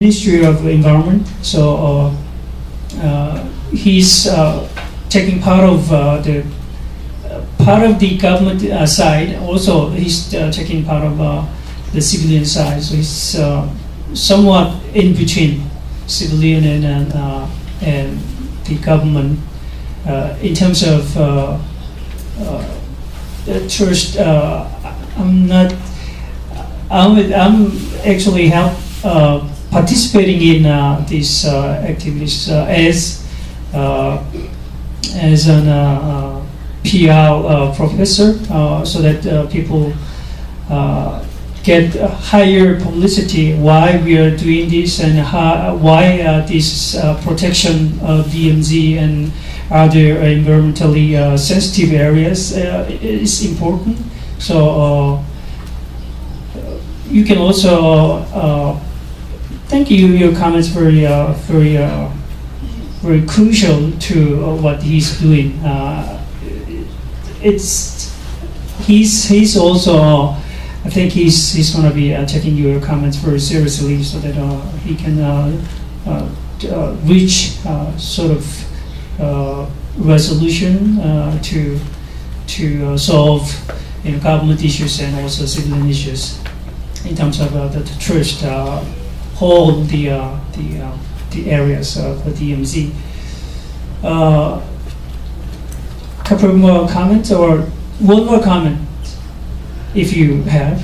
Ministry of Environment. So he's taking part of the government side. Also, he's taking part of the civilian side. So he's somewhat in between civilian and the government in terms of the church. I'm actually participating in these activities as an PR professor, so that people get higher publicity why we are doing this and why this protection of DMZ and other environmentally sensitive areas is important. So you can also thank you. Your comments very crucial to what he's doing. He's also. I think he's going to be taking your comments very seriously, so that he can reach sort of resolution to solve government issues and also civilian issues in terms of the church hold the areas of the DMZ. Couple more comments or one more comment, if you have.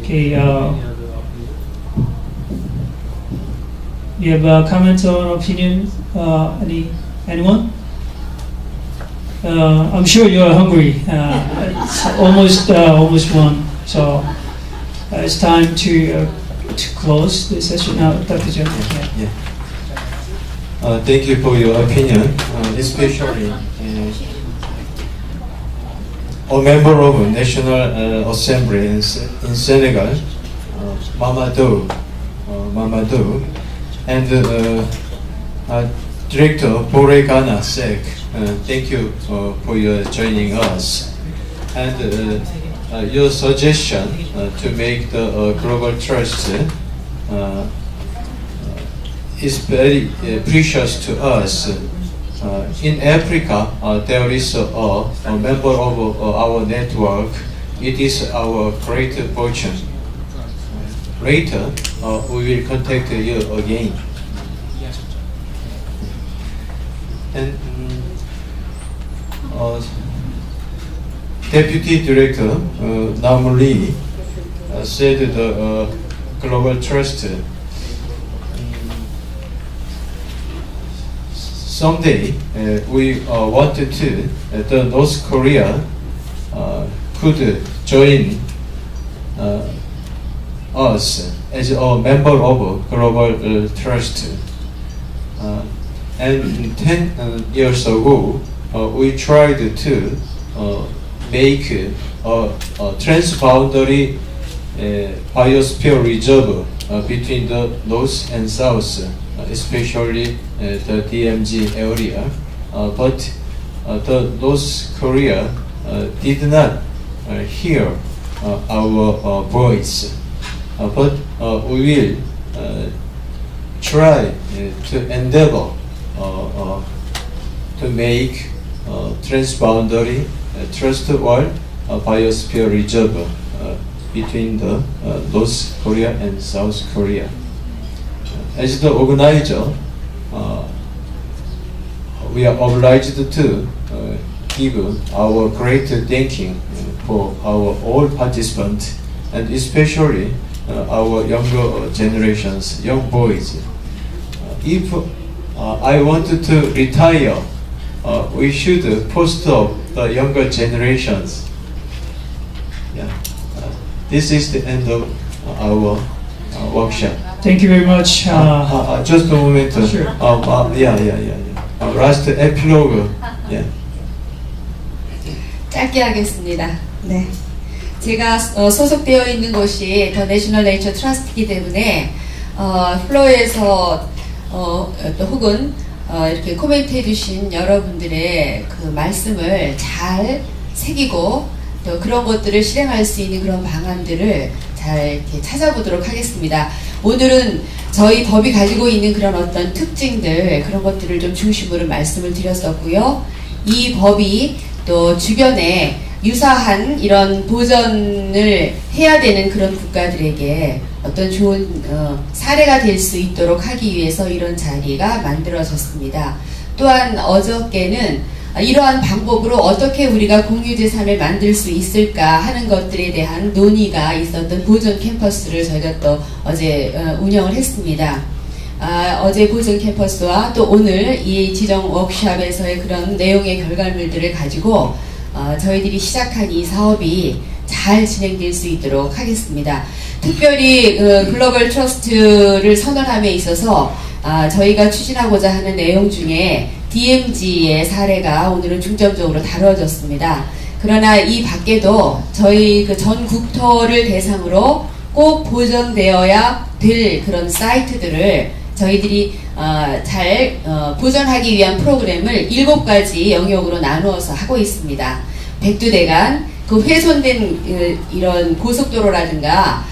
Okay. You have comments or opinions? Anyone? I'm sure you're hungry. It's almost one, so it's time to close the session now. Dr. Chen. Yeah. Thank you for your opinion, especially a member of National Assembly in Senegal, Mamadou, and Director Boregana Sek. Thank you for your joining us, and your suggestion to make the Global Trust is very precious to us. In Africa, there is a member of our network. It is our great fortune. Later, we will contact you again. And Deputy Director Nam Lee said the Global Trust someday we wanted to the North Korea could join us as a member of Global Trust. And 10 years ago, we tried to make a transboundary biosphere reserve between the north and south, especially the DMZ area. But the North Korea did not hear our voice. But we will try to endeavor to make transboundary trust world biosphere reserve between the North Korea and South Korea. As the organizer, we are obliged to give our great thanking for our all participants, and especially our younger generations, young boys. If I wanted to retire, we should foster the younger generations. Yeah. This is the end of our workshop. Thank you very much. Just a moment. Sure. Last epilogue. Yeah. 짧게 하겠습니다. 네. 제가 소속되어 있는 곳이 더 내셔널 네이처 트러스트이기 때문에 플로어에서 또 혹은 이렇게 코멘트 해주신 여러분들의 그 말씀을 잘 새기고 또 그런 것들을 실행할 수 있는 그런 방안들을 잘 이렇게 찾아보도록 하겠습니다. 오늘은 저희 법이 가지고 있는 그런 어떤 특징들, 그런 것들을 좀 중심으로 말씀을 드렸었고요. 이 법이 또 주변에 유사한 이런 보전을 해야 되는 그런 국가들에게 어떤 좋은 사례가 될 수 있도록 하기 위해서 이런 자리가 만들어졌습니다. 또한 어저께는 이러한 방법으로 어떻게 우리가 공유재산을 만들 수 있을까 하는 것들에 대한 논의가 있었던 보존 캠퍼스를 저희가 또 어제 운영을 했습니다. 어제 보존 캠퍼스와 또 오늘 이 지정 워크숍에서의 그런 내용의 결과물들을 가지고 저희들이 시작한 이 사업이 잘 진행될 수 있도록 하겠습니다. 특별히 글로벌 트러스트를 선언함에 있어서 저희가 추진하고자 하는 내용 중에 DMZ의 사례가 오늘은 중점적으로 다뤄졌습니다. 그러나 이 밖에도 저희 그 전 국토를 대상으로 꼭 보존되어야 될 그런 사이트들을 저희들이 잘 보존하기 위한 프로그램을 7가지 영역으로 나누어서 하고 있습니다. 백두대간, 그 훼손된 이런 고속도로라든가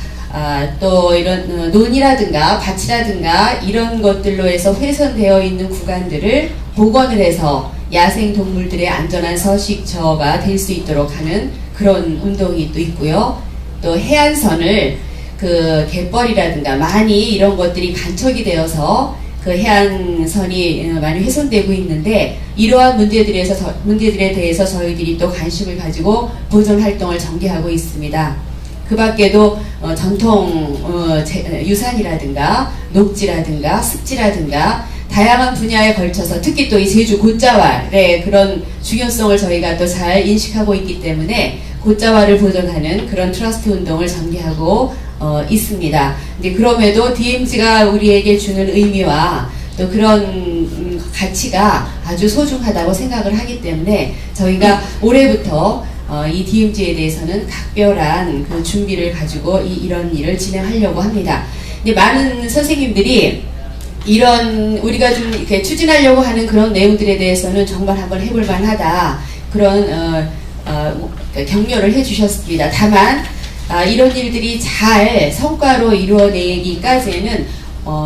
또 이런 논이라든가 밭이라든가 이런 것들로 해서 훼손되어 있는 구간들을 복원을 해서 야생 동물들의 안전한 서식처가 될 수 있도록 하는 그런 운동이 또 있고요. 또 해안선을 그 갯벌이라든가 많이 이런 것들이 간척이 되어서 그 해안선이 많이 훼손되고 있는데 이러한 문제들에 대해서 저희들이 또 관심을 가지고 보존 활동을 전개하고 있습니다. 그 밖에도 전통 유산이라든가 녹지라든가 습지라든가 다양한 분야에 걸쳐서 특히 또 이 제주 곶자왈의 그런 중요성을 저희가 또 잘 인식하고 있기 때문에 곶자왈을 보존하는 그런 트러스트 운동을 전개하고 있습니다. 근데 그럼에도 DMZ가 우리에게 주는 의미와 또 그런 가치가 아주 소중하다고 생각을 하기 때문에 저희가 올해부터 이 DMZ에 대해서는 각별한 그 준비를 가지고 이런 일을 진행하려고 합니다. 근데 많은 선생님들이 이런 우리가 좀 이렇게 추진하려고 하는 그런 내용들에 대해서는 정말 한번 해볼 만하다 그런 격려를 해주셨습니다. 다만 이런 일들이 잘 성과로 이루어내기까지는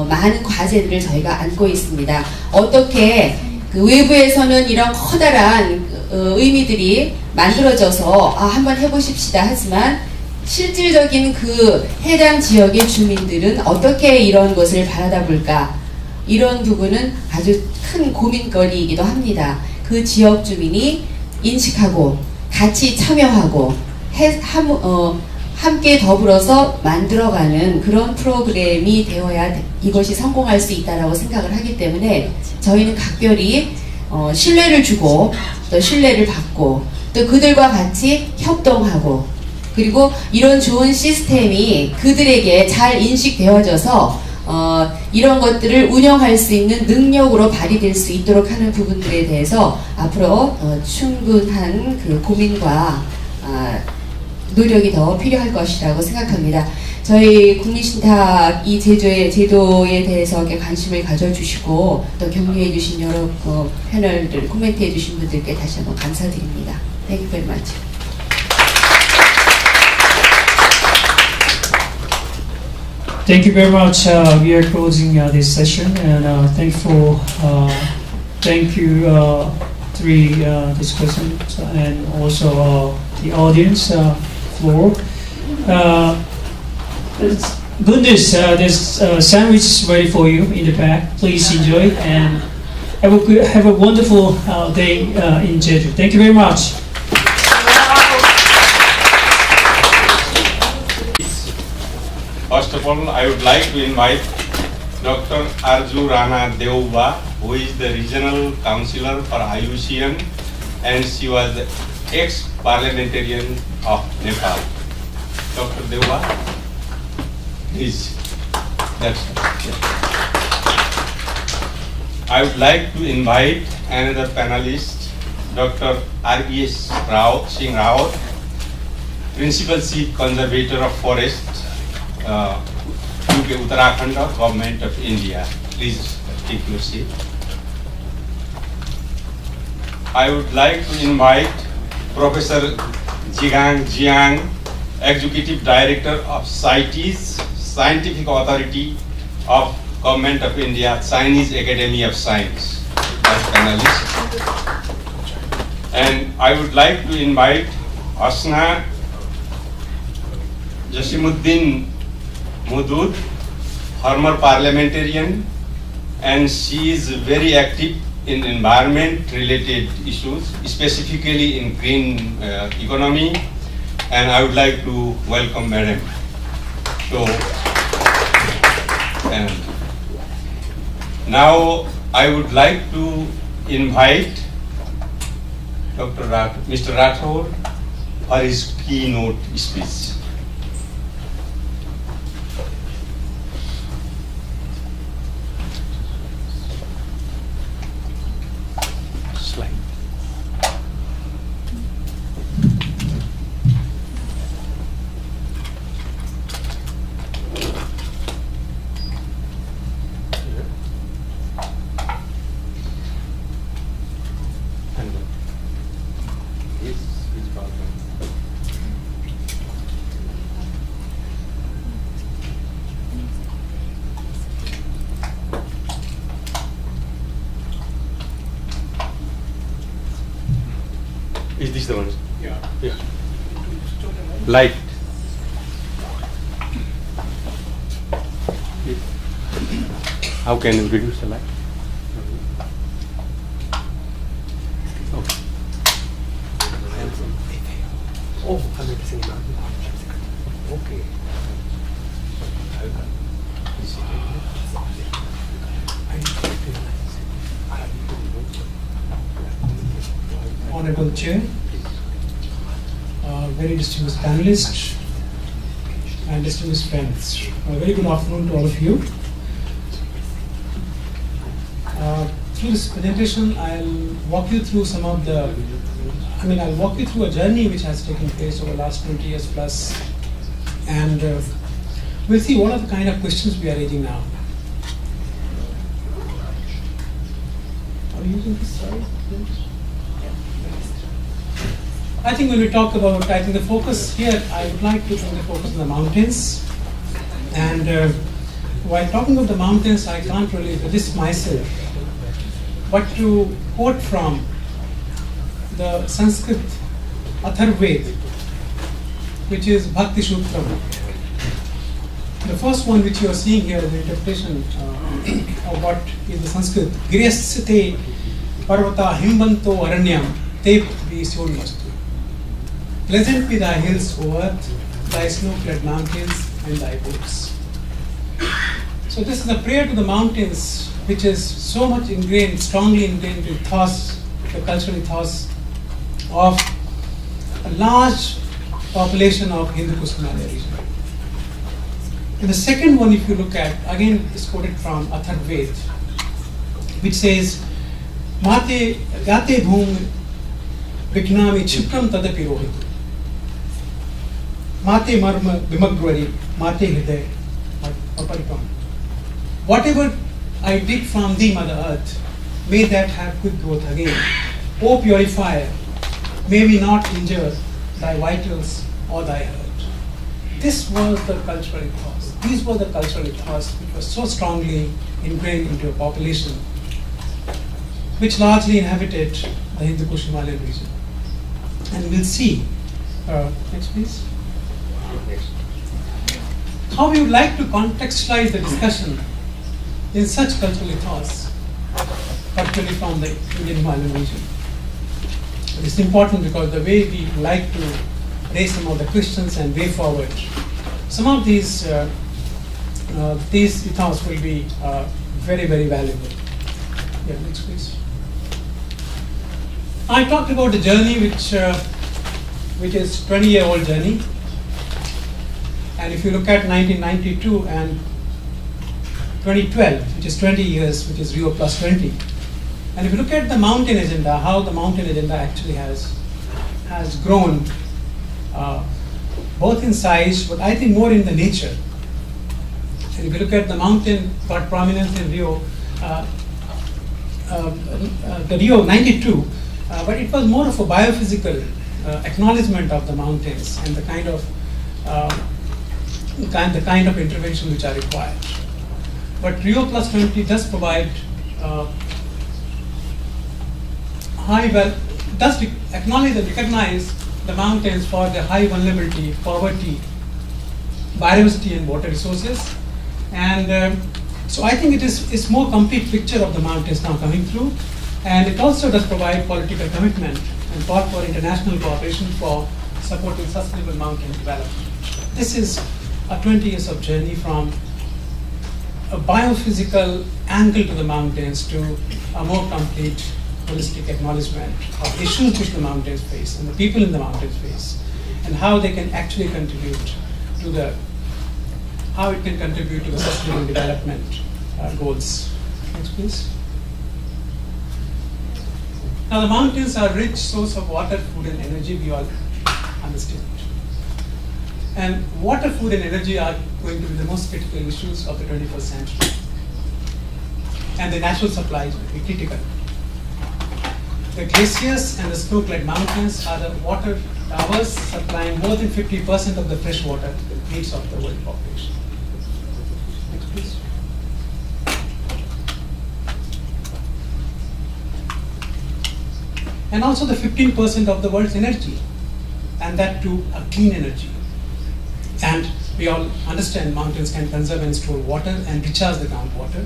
많은 과제들을 저희가 안고 있습니다. 어떻게 그 외부에서는 이런 커다란 의미들이 만들어져서 한번 해보십시다 하지만 실질적인 그 해당 지역의 주민들은 어떻게 이런 것을 바라다 볼까, 이런 부분은 아주 큰 고민거리이기도 합니다. 그 지역 주민이 인식하고 같이 참여하고 함께 더불어서 만들어가는 그런 프로그램이 되어야 이것이 성공할 수 있다고 생각을 하기 때문에 저희는 각별히 신뢰를 주고 또 신뢰를 받고 또 그들과 같이 협동하고 그리고 이런 좋은 시스템이 그들에게 잘 인식되어져서 이런 것들을 운영할 수 있는 능력으로 발휘될 수 있도록 하는 부분들에 대해서 앞으로 충분한 그 고민과 노력이 더 필요할 것이라고 생각합니다. 저희 국민신탁 이 제도에 대해서 관심을 가져주시고 또 격려해 주신 여러 패널들 코멘트해 주신 분들께 다시 한번 감사드립니다. Thank you very much. Thank you very much. We are closing this session, and thank you three discussants and also the audience floor. Good news. There's sandwiches ready for you in the back. Please enjoy and have a wonderful day in Jeju. Thank you very much. First of all, I would like to invite Dr. Arju Rana Deuba, who is the Regional Councillor for IUCN, and she was the ex-parliamentarian of Nepal. Dr. Deuba, please. That's it. I would like to invite another panelist, Dr. R.E.S. Singh Rao, Principal Chief Conservator of Forest, UK Uttarakhand, Government of India. Please take your seat. I would like to invite Professor Jigang Jiang, Executive Director of CITES, Scientific Authority of Government of India, Chinese Academy of Science, as panelist. And I would like to invite Asna Jasimuddin Mudud, former parliamentarian, and she is very active in environment-related issues, specifically in green economy, and I would like to welcome Madam. So, and now I would like to invite Mr. Rathore for his keynote speech. Slide. Is this the one? Yeah. Light. How can you reduce the light? Okay. Oh, I'm missing it. Okay. Honorable Chair, very distinguished panelists, and distinguished friends. A very good afternoon to all of you. Through this presentation, I'll walk you through I'll walk you through a journey which has taken place over the last 20 years plus, and we'll see what are the kind of questions we are raising now. Are we using this slide? I think when we talk about, the focus here, I would like to bring the focus on the mountains. And while talking about the mountains, I can't really resist myself but to quote from the Sanskrit Atharvaved, which is Bhakti Sutram. The first one which you are seeing here is the interpretation of what is the Sanskrit. Giryasyate parvata himbanto aranyam te visyonmastu. Pleasant be thy hills, O earth, thy snow-clad mountains and thy woods. So this is a prayer to the mountains, which is so much ingrained, strongly ingrained in thoughts, the cultural ethos of a large population of Hindu Kush-Himalaya region. And the second one, if you look at, again is quoted from Atharvaved, which says, Mate gate bhum viknami chipram tadapi rohitu. Mate marma vimagvari, mate hriday aparipam. Whatever I did from thee, Mother Earth, may that have good growth again. O purifier, may we not injure thy vitals or thy heart. This was the cultural ethos. These were the cultural ethos which was so strongly ingrained into a population which largely inhabited the Hindu Kush-Himalayan region. And we'll see, next please, how we would like to contextualize the discussion in such cultural ethos, particularly from the Indian Himalayan region. It's important because the way we like to raise some of the questions and way forward, some of these ethos will be very, very valuable. Yeah, next please. I talked about the journey which is 20-year-old journey. And if you look at 1992 and 2012, which is 20 years, which is Rio plus 20. And if you look at the mountain agenda, how the mountain agenda actually has grown, both in size, but I think more in the nature. And if you look at the mountain got prominence in Rio, the Rio 92, but it was more of a biophysical acknowledgement of the mountains and the kind of intervention which are required. But Rio Plus 20 does provide does acknowledge and recognize the mountains for their high vulnerability, poverty, biodiversity, and water resources. And so I think it's more complete picture of the mountains now coming through. And it also does provide political commitment and call for international cooperation for supporting sustainable mountain development. This is a 20 years of journey from a biophysical angle to the mountains to a more complete holistic acknowledgement of issues which the mountains face and the people in the mountains face, and how they can actually contribute to the sustainable development goals. Next, please. Now, the mountains are a rich source of water, food, and energy. We all understand. And water, food, and energy are going to be the most critical issues of the 21st century. And the natural supplies will be critical. The glaciers and the snow-clad mountains are the water towers supplying more than 50% of the fresh water needs of the world population. Next, please. And also the 15% of the world's energy, and that too a clean energy. And we all understand mountains can conserve and store water and recharge the groundwater.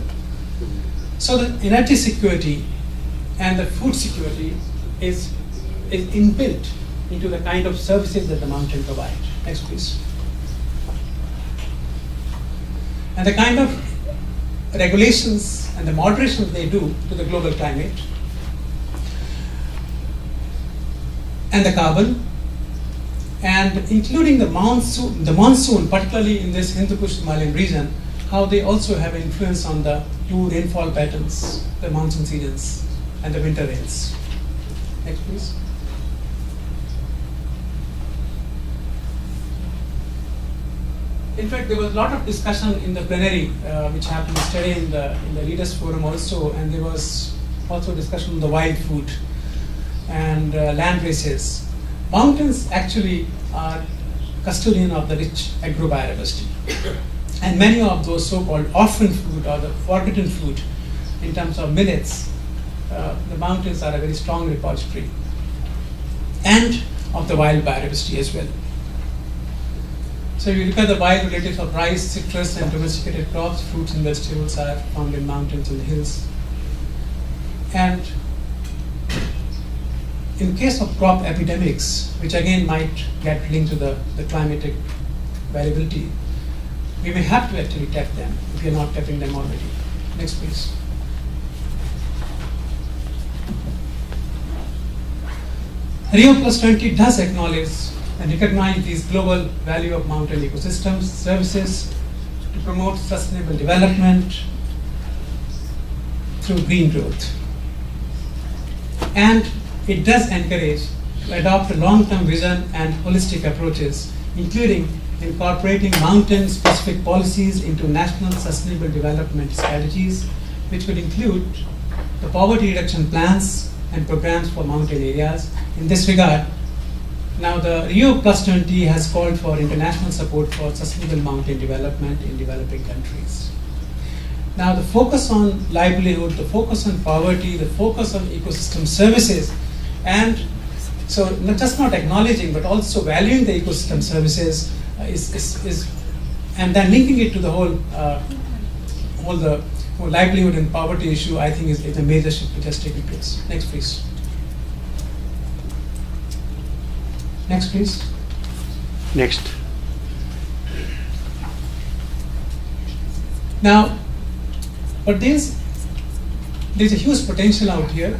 So the energy security and the food security is inbuilt into the kind of services that the mountain provides. Next, please. And the kind of regulations and the moderations they do to the global climate and the carbon, and including the monsoon, particularly in this Hindu Kush Himalayan region, how they also have influence on the two rainfall patterns, the monsoon seasons and the winter rains. Next, please. In fact, there was a lot of discussion in the plenary which happened yesterday in the Leaders Forum also, and there was also discussion on the wild food and land races. Mountains actually are custodian of the rich agrobiodiversity. And many of those so-called orphan food or the forgotten food in terms of millets, the mountains are a very strong repository, and of the wild biodiversity as well. So if you look at the wild relatives of rice, citrus, and domesticated crops, fruits and vegetables are found in mountains and hills. And in case of crop epidemics, which again might get linked to the climatic variability, we may have to actually tap them if we are not tapping them already. Next, please. Rio Plus 20 does acknowledge and recognize these global value of mountain ecosystems, services to promote sustainable development through green growth. And it does encourage to adopt a long-term vision and holistic approaches, including incorporating mountain-specific policies into national sustainable development strategies, which would include the poverty reduction plans and programs for mountain areas. In this regard, now the Rio Plus 20 has called for international support for sustainable mountain development in developing countries. Now the focus on livelihood, the focus on poverty, the focus on ecosystem services, and so not acknowledging but also valuing the ecosystem services is and then linking it to the whole livelihood and poverty issue, I think is a major shift which has taken place. Next, please. Next, please. Next. Now, but there's a huge potential out here.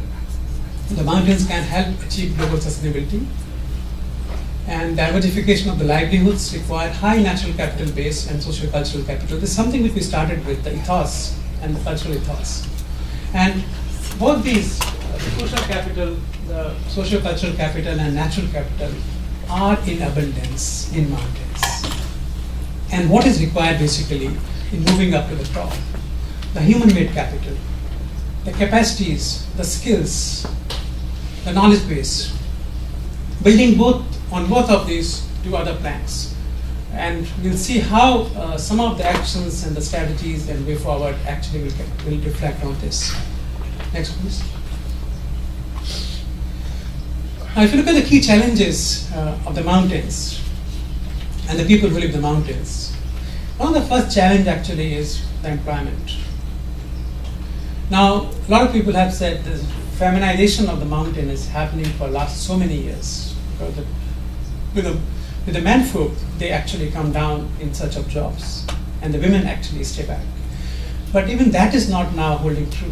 The mountains can help achieve global sustainability, and diversification of the livelihoods require high natural capital base and socio-cultural capital. This is something which we started with, the ethos and the cultural ethos. And both these, the social capital, the socio-cultural capital and natural capital are in abundance in mountains. And what is required basically in moving up to the top? The human-made capital, the capacities, the skills, the knowledge base, building on both of these two other planks. And we'll see how some of the actions and the strategies and way forward actually will reflect on this. Next, please. Now, if you look at the key challenges of the mountains and the people who live in the mountains, one of the first challenge actually is the employment. Now, a lot of people have said the feminization of the mountain is happening for the last so many years. Because with the men folk, they actually come down in search of jobs, and the women actually stay back. But even that is not now holding true.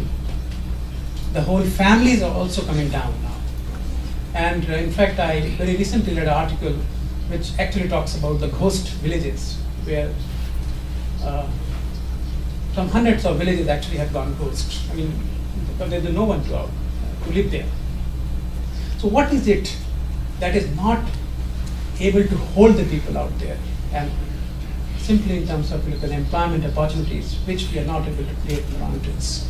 The whole families are also coming down now. And in fact, I very recently read an article which actually talks about the ghost villages, where some hundreds of villages actually have gone ghost. I mean, because there's no one to live there. So what is it that is not able to hold the people out there? And simply in terms of the employment opportunities, which we are not able to create in the mountains.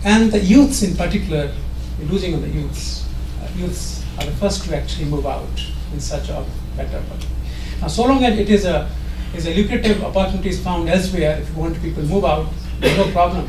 And the youths in particular, we're losing on the youths. Youths are the first to actually move out in search of better opportunity. Now, so long as it is a lucrative opportunities found elsewhere, if you want people to move out, there's no problem.